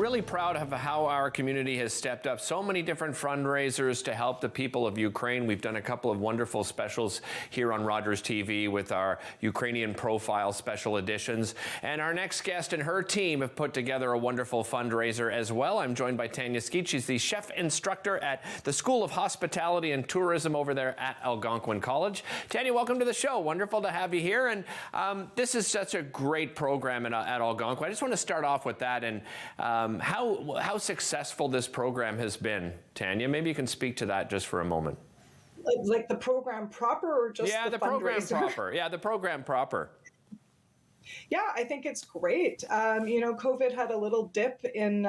Really proud of how our community has stepped up. So many different fundraisers to help the people of Ukraine. We've done a couple of wonderful specials here on Rogers TV with our Ukrainian profile special editions. And our next guest and her team have put together a wonderful fundraiser as well. I'm joined by Tanya Skeates. She's the Chef Instructor at the School of Hospitality and Tourism over there at Algonquin College. Tanya, welcome to the show. Wonderful to have you here. And this is such a great program at Algonquin. I just want to start off with that and how successful this program has been. Tanya, maybe you can speak to that just for a moment. Like the program proper, or just the program proper? Yeah, the program proper. Yeah, I think it's great. COVID had a little dip in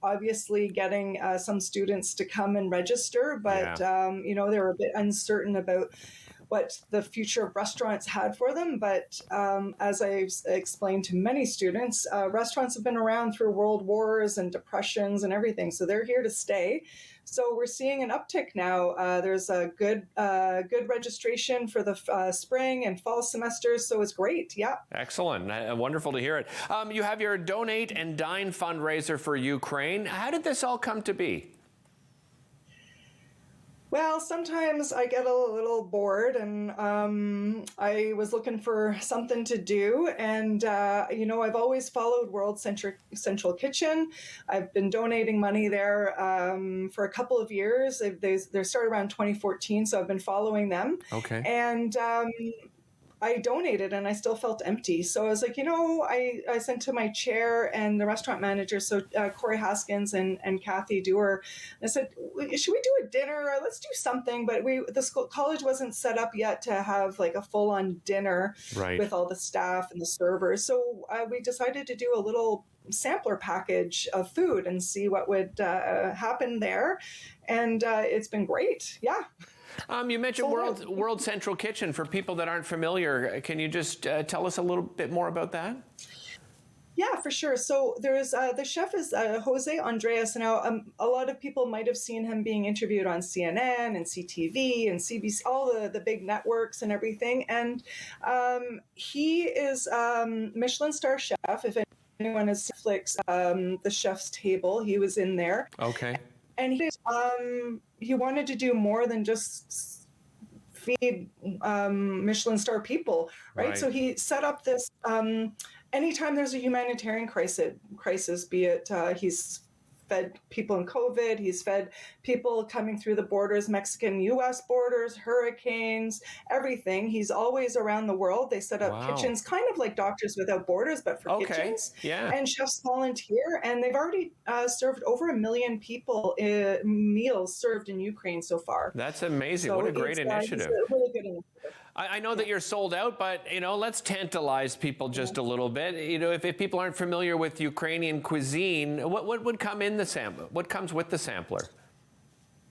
obviously getting some students to come and register, but they were a bit uncertain about what the future of restaurants had for them. But as I've explained to many students, restaurants have been around through world wars and depressions and everything, so they're here to stay. So we're seeing an uptick now. There's a good registration for the spring and fall semesters, so it's great. Yeah. Excellent. Wonderful to hear it. You have your Donate and Dine fundraiser for Ukraine. How did this all come to be? Well, sometimes I get a little bored, and I was looking for something to do. And, I've always followed World Central Kitchen. I've been donating money there for a couple of years. They started around 2014, so I've been following them. Okay. And I donated and I still felt empty. So I was like, I sent to my chair and the restaurant manager, so Corey Haskins and Kathy Dewar. I said, should we do a dinner? Let's do something. But the college wasn't set up yet to have like a full-on dinner with all the staff and the servers. So we decided to do a little sampler package of food and see what would happen there. And it's been great. Yeah. You mentioned World Central Kitchen. For people that aren't familiar, can you just tell us a little bit more about that? Yeah, for sure. So there's the chef is Jose Andres. Now, a lot of people might have seen him being interviewed on CNN and CTV and CBC, all the big networks and everything. And he is Michelin star chef. If anyone has Netflix, The Chef's Table, he was in there. Okay. And he wanted to do more than just feed Michelin star people, right? So he set up this, anytime there's a humanitarian crisis, be it he's fed people in COVID, he's fed people coming through the borders, Mexican-U.S. borders, hurricanes, everything. He's always around the world. They set up kitchens, kind of like Doctors Without Borders, but for kitchens. Yeah. And chefs volunteer, and they've already served over 1 million people meals served in Ukraine so far. That's amazing. So what a great initiative. It's a really good initiative. I know that you're sold out, but, let's tantalize people just a little bit. If people aren't familiar with Ukrainian cuisine, what would come in the sampler? What comes with the sampler?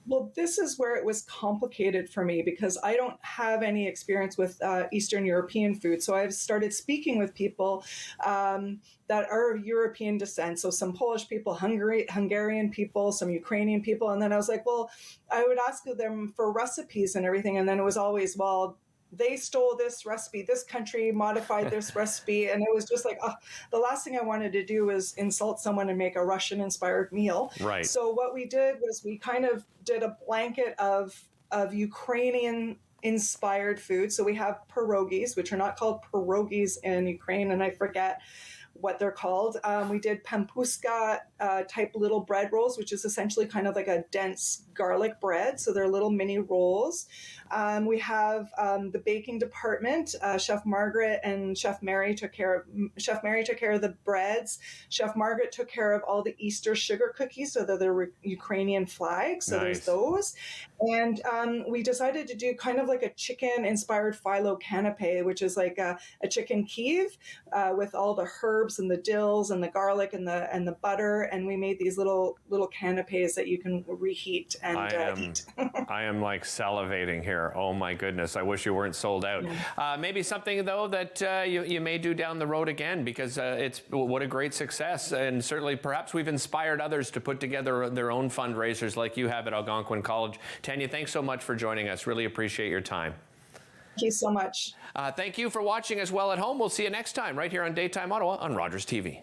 Well, this is where it was complicated for me because I don't have any experience with Eastern European food. So I've started speaking with people that are of European descent. So some Polish people, Hungarian people, some Ukrainian people. And then I was like, well, I would ask them for recipes and everything. And then it was always, well, they stole this recipe, this country modified this recipe. And it was just like, the last thing I wanted to do was insult someone and make a Russian-inspired meal. Right. So what we did was we kind of did a blanket of Ukrainian-inspired food. So we have pierogies, which are not called pierogies in Ukraine, and I forget what they're called. We did pampuska type little bread rolls, which is essentially kind of like a dense garlic bread. So they're little mini rolls. We have the baking department. Chef Margaret and Chef Mary took care of the breads. Chef Margaret took care of all the Easter sugar cookies, so they're the Ukrainian flag. So there's those. And we decided to do kind of like a chicken-inspired phyllo canapé, which is like a chicken Kiev with all the herbs and the dills and the garlic and the butter, and we made these little canapes that you can reheat and eat. I am like salivating here. Oh my goodness! I wish you weren't sold out. Maybe something though that you may do down the road again, because it's what a great success, and certainly perhaps we've inspired others to put together their own fundraisers like you have at Algonquin College. Tanya, thanks so much for joining us. Really appreciate your time. Thank you so much. Thank you for watching as well at home. We'll see you next time right here on Daytime Ottawa on Rogers TV.